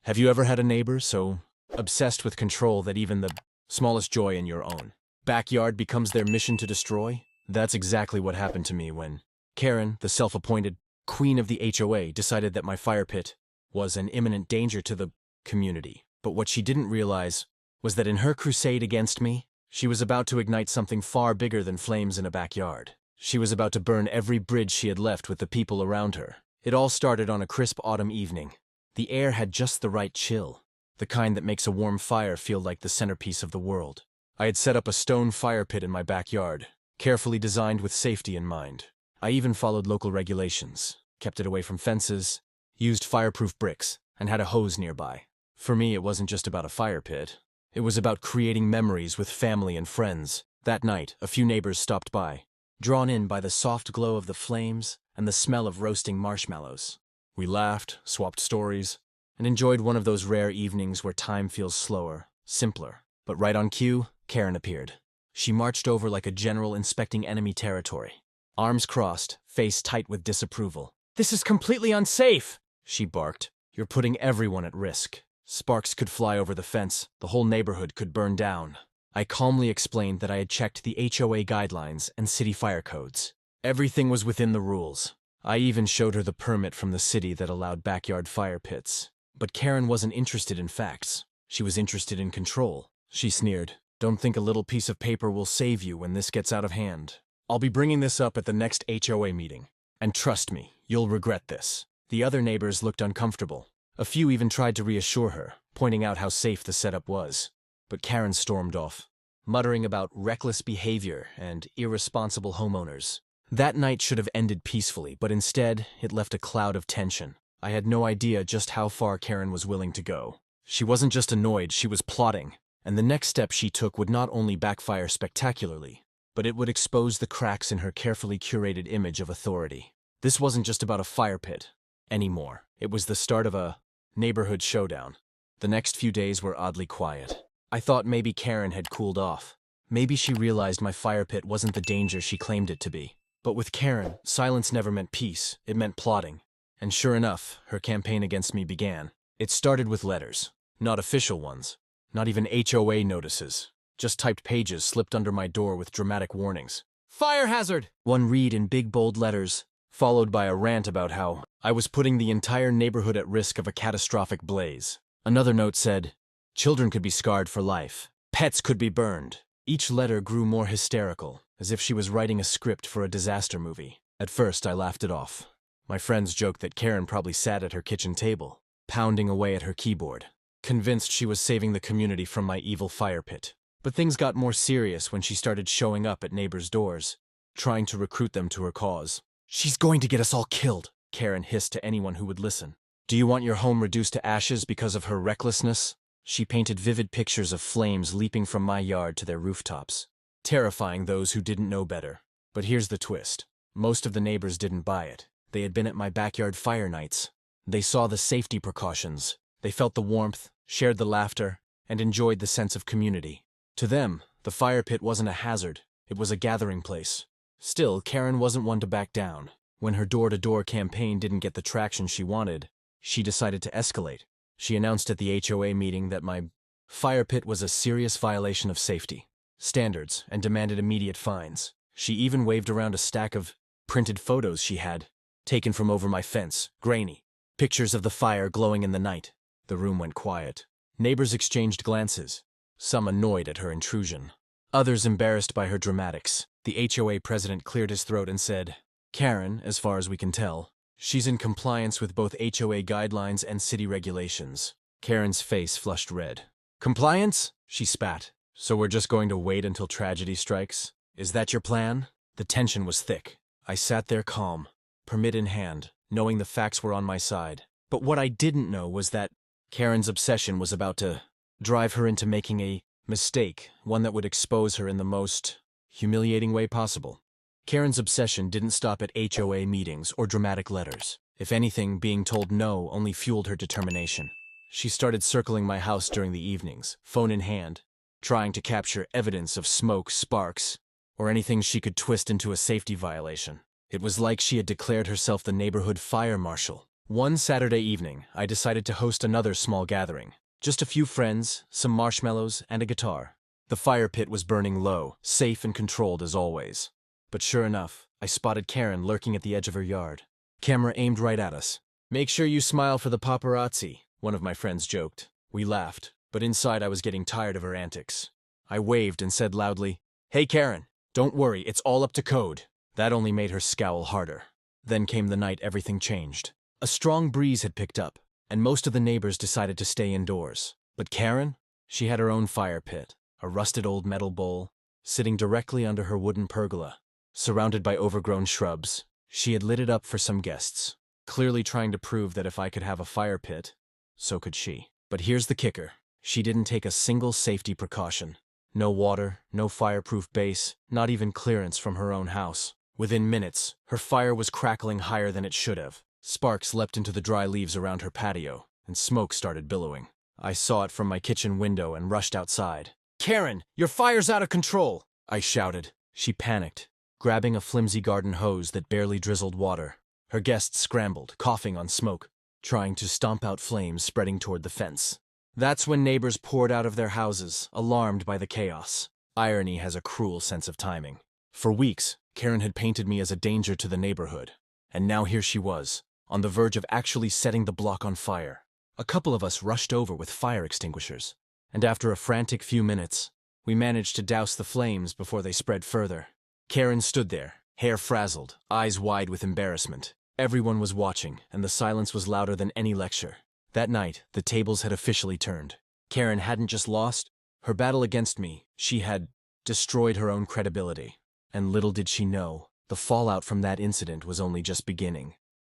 Have you ever had a neighbor so obsessed with control that even the smallest joy in your own backyard becomes their mission to destroy? That's exactly what happened to me when Karen, the self-appointed queen of the HOA, decided that my fire pit was an imminent danger to the community. But what she didn't realize was that in her crusade against me, she was about to ignite something far bigger than flames in a backyard. She was about to burn every bridge she had left with the people around her. It all started on a crisp autumn evening. The air had just the right chill, the kind that makes a warm fire feel like the centerpiece of the world. I had set up a stone fire pit in my backyard, carefully designed with safety in mind. I even followed local regulations, kept it away from fences, used fireproof bricks, and had a hose nearby. For me, it wasn't just about a fire pit. It was about creating memories with family and friends. That night, a few neighbors stopped by, drawn in by the soft glow of the flames and the smell of roasting marshmallows. We laughed, swapped stories, and enjoyed one of those rare evenings where time feels slower, simpler. But right on cue, Karen appeared. She marched over like a general inspecting enemy territory. Arms crossed, face tight with disapproval. "This is completely unsafe," she barked. "You're putting everyone at risk. Sparks could fly over the fence, the whole neighborhood could burn down." I calmly explained that I had checked the HOA guidelines and city fire codes. Everything was within the rules. I even showed her the permit from the city that allowed backyard fire pits. But Karen wasn't interested in facts. She was interested in control. She sneered, "Don't think a little piece of paper will save you when this gets out of hand. I'll be bringing this up at the next HOA meeting. And trust me, you'll regret this." The other neighbors looked uncomfortable. A few even tried to reassure her, pointing out how safe the setup was. But Karen stormed off, muttering about reckless behavior and irresponsible homeowners. That night should have ended peacefully, but instead, it left a cloud of tension. I had no idea just how far Karen was willing to go. She wasn't just annoyed, she was plotting. And the next step she took would not only backfire spectacularly, but it would expose the cracks in her carefully curated image of authority. This wasn't just about a fire pit anymore. It was the start of a neighborhood showdown. The next few days were oddly quiet. I thought maybe Karen had cooled off. Maybe she realized my fire pit wasn't the danger she claimed it to be. But with Karen, silence never meant peace, it meant plotting. And sure enough, her campaign against me began. It started with letters. Not official ones. Not even HOA notices. Just typed pages slipped under my door with dramatic warnings. "Fire hazard!" One read in big bold letters, followed by a rant about how I was putting the entire neighborhood at risk of a catastrophic blaze. Another note said, "Children could be scarred for life. Pets could be burned." Each letter grew more hysterical, as if she was writing a script for a disaster movie. At first, I laughed it off. My friends joked that Karen probably sat at her kitchen table, pounding away at her keyboard, convinced she was saving the community from my evil fire pit. But things got more serious when she started showing up at neighbors' doors, trying to recruit them to her cause. "She's going to get us all killed," Karen hissed to anyone who would listen. "Do you want your home reduced to ashes because of her recklessness?" She painted vivid pictures of flames leaping from my yard to their rooftops, terrifying those who didn't know better. But here's the twist. Most of the neighbors didn't buy it. They had been at my backyard fire nights. They saw the safety precautions. They felt the warmth, shared the laughter, and enjoyed the sense of community. To them, the fire pit wasn't a hazard. It was a gathering place. Still, Karen wasn't one to back down. When her door-to-door campaign didn't get the traction she wanted, she decided to escalate. She announced at the HOA meeting that my fire pit was a serious violation of safety standards and demanded immediate fines. She even waved around a stack of printed photos she had taken from over my fence, grainy. Pictures of the fire glowing in the night. The room went quiet. Neighbors exchanged glances, some annoyed at her intrusion, others embarrassed by her dramatics. The HOA president cleared his throat and said, "Karen, as far as we can tell, she's in compliance with both HOA guidelines and city regulations." Karen's face flushed red. "Compliance?" she spat. "So we're just going to wait until tragedy strikes? Is that your plan?" The tension was thick. I sat there calm, permit in hand, knowing the facts were on my side. But what I didn't know was that Karen's obsession was about to drive her into making a mistake, one that would expose her in the most humiliating way possible. Karen's obsession didn't stop at HOA meetings or dramatic letters. If anything, being told no only fueled her determination. She started circling my house during the evenings, phone in hand, trying to capture evidence of smoke, sparks, or anything she could twist into a safety violation. It was like she had declared herself the neighborhood fire marshal, One Saturday evening, I decided to host another small gathering. Just a few friends, some marshmallows, and a guitar. The fire pit was burning low, safe and controlled as always. But sure enough, I spotted Karen lurking at the edge of her yard. Camera aimed right at us. "Make sure you smile for the paparazzi," one of my friends joked. We laughed, but inside I was getting tired of her antics. I waved and said loudly, "Hey Karen, don't worry, it's all up to code." That only made her scowl harder. Then came the night everything changed. A strong breeze had picked up, and most of the neighbors decided to stay indoors. But Karen? She had her own fire pit, a rusted old metal bowl, sitting directly under her wooden pergola. Surrounded by overgrown shrubs, she had lit it up for some guests, clearly trying to prove that if I could have a fire pit, so could she. But here's the kicker. She didn't take a single safety precaution. No water, no fireproof base, not even clearance from her own house. Within minutes, her fire was crackling higher than it should have. Sparks leapt into the dry leaves around her patio, and smoke started billowing. I saw it from my kitchen window and rushed outside. "Karen, your fire's out of control!" I shouted. She panicked, grabbing a flimsy garden hose that barely drizzled water. Her guests scrambled, coughing on smoke, trying to stomp out flames spreading toward the fence. That's when neighbors poured out of their houses, alarmed by the chaos. Irony has a cruel sense of timing. For weeks, Karen had painted me as a danger to the neighborhood, and now here she was, on the verge of actually setting the block on fire. A couple of us rushed over with fire extinguishers, and after a frantic few minutes, we managed to douse the flames before they spread further. Karen stood there, hair frazzled, eyes wide with embarrassment. Everyone was watching, and the silence was louder than any lecture. That night, the tables had officially turned. Karen hadn't just lost her battle against me, she had destroyed her own credibility. And little did she know, the fallout from that incident was only just beginning.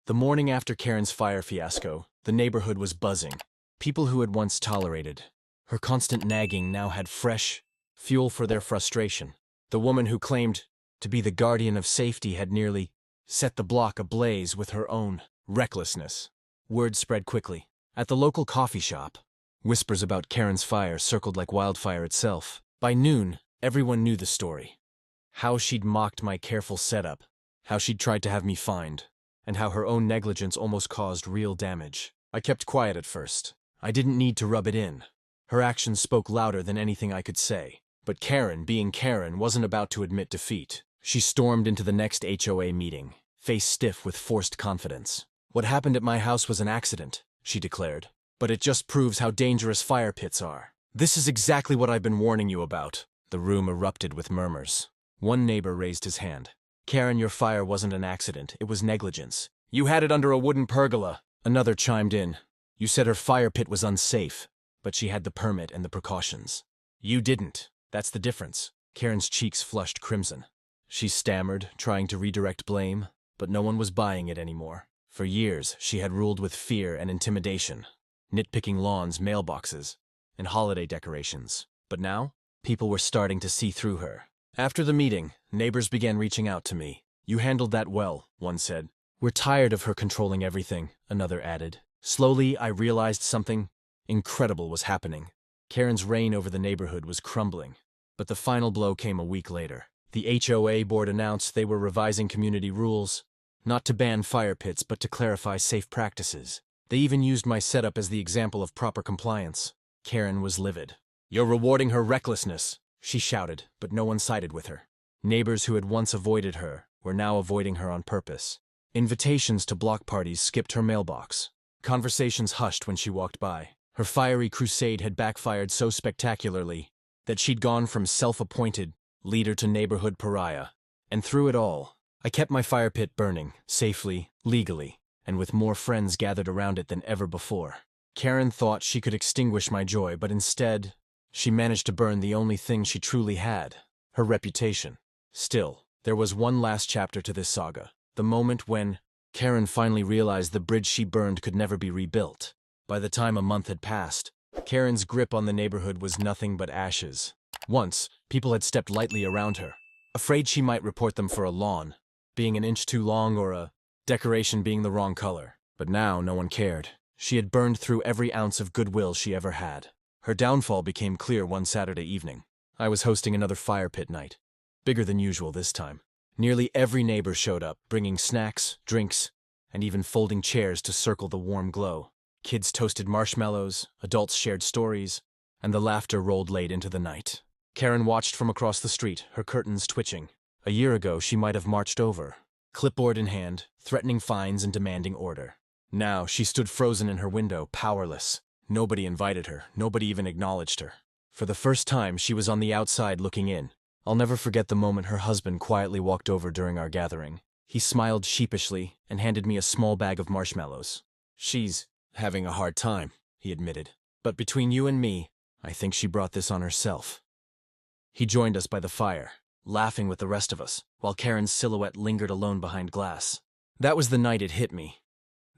The morning after Karen's fire fiasco, the neighborhood was buzzing. People who had once tolerated her constant nagging now had fresh fuel for their frustration. The woman who claimed to be the guardian of safety had nearly set the block ablaze with her own recklessness. Word spread quickly. At the local coffee shop, whispers about Karen's fire circled like wildfire itself. By noon, everyone knew the story. How she'd mocked my careful setup, how she'd tried to have me fined, and how her own negligence almost caused real damage. I kept quiet at first. I didn't need to rub it in. Her actions spoke louder than anything I could say. But Karen, being Karen, wasn't about to admit defeat. She stormed into the next HOA meeting, face stiff with forced confidence. "What happened at my house was an accident," she declared. "But it just proves how dangerous fire pits are. This is exactly what I've been warning you about." The room erupted with murmurs. One neighbor raised his hand. "Karen, your fire wasn't an accident, it was negligence. You had it under a wooden pergola." Another chimed in. "You said her fire pit was unsafe, but she had the permit and the precautions. You didn't. That's the difference." Karen's cheeks flushed crimson. She stammered, trying to redirect blame, but no one was buying it anymore. For years, she had ruled with fear and intimidation, nitpicking lawns, mailboxes, and holiday decorations. But now, people were starting to see through her. After the meeting, neighbors began reaching out to me. "You handled that well," one said. "We're tired of her controlling everything," another added. Slowly, I realized something incredible was happening. Karen's reign over the neighborhood was crumbling. But the final blow came a week later. The HOA board announced they were revising community rules, not to ban fire pits, but to clarify safe practices. They even used my setup as the example of proper compliance. Karen was livid. "You're rewarding her recklessness," she shouted, but no one sided with her. Neighbors who had once avoided her were now avoiding her on purpose. Invitations to block parties skipped her mailbox. Conversations hushed when she walked by. Her fiery crusade had backfired so spectacularly that she'd gone from self-appointed leader to neighborhood pariah. And through it all, I kept my fire pit burning, safely, legally, and with more friends gathered around it than ever before. Karen thought she could extinguish my joy, but instead, she managed to burn the only thing she truly had, her reputation. Still, there was one last chapter to this saga, the moment when Karen finally realized the bridge she burned could never be rebuilt. By the time a month had passed, Karen's grip on the neighborhood was nothing but ashes. Once, people had stepped lightly around her, afraid she might report them for a lawn being an inch too long or a decoration being the wrong color. But now no one cared. She had burned through every ounce of goodwill she ever had. Her downfall became clear one Saturday evening. I was hosting another fire pit night, bigger than usual this time. Nearly every neighbor showed up, bringing snacks, drinks, and even folding chairs to circle the warm glow. Kids toasted marshmallows, adults shared stories, and the laughter rolled late into the night. Karen watched from across the street, her curtains twitching. A year ago, she might have marched over, clipboard in hand, threatening fines and demanding order. Now, she stood frozen in her window, powerless. Nobody invited her, nobody even acknowledged her. For the first time, she was on the outside looking in. I'll never forget the moment her husband quietly walked over during our gathering. He smiled sheepishly and handed me a small bag of marshmallows. "She's having a hard time," he admitted. "But between you and me, I think she brought this on herself." He joined us by the fire, laughing with the rest of us, while Karen's silhouette lingered alone behind glass. That was the night it hit me.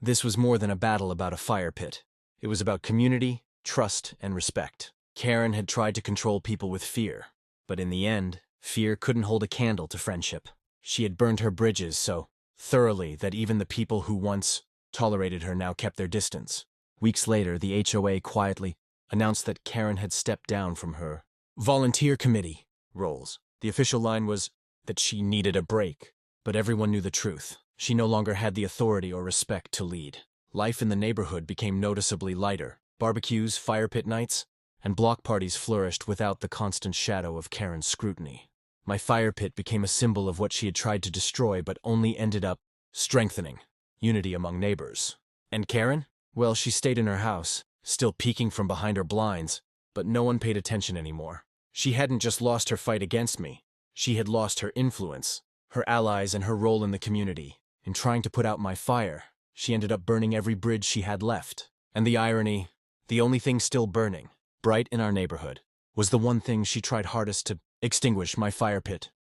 This was more than a battle about a fire pit. It was about community, trust, and respect. Karen had tried to control people with fear, but in the end, fear couldn't hold a candle to friendship. She had burned her bridges so thoroughly that even the people who once tolerated her now kept their distance. Weeks later, the HOA quietly announced that Karen had stepped down from her volunteer committee roles. The official line was that she needed a break, but everyone knew the truth. She no longer had the authority or respect to lead. Life in the neighborhood became noticeably lighter. Barbecues, fire pit nights, and block parties flourished without the constant shadow of Karen's scrutiny. My fire pit became a symbol of what she had tried to destroy but only ended up strengthening unity among neighbors. And Karen? Well, she stayed in her house, still peeking from behind her blinds, but no one paid attention anymore. She hadn't just lost her fight against me. She had lost her influence, her allies, and her role in the community. In trying to put out my fire, she ended up burning every bridge she had left. And the irony, the only thing still burning, bright in our neighborhood, was the one thing she tried hardest to extinguish: my fire pit.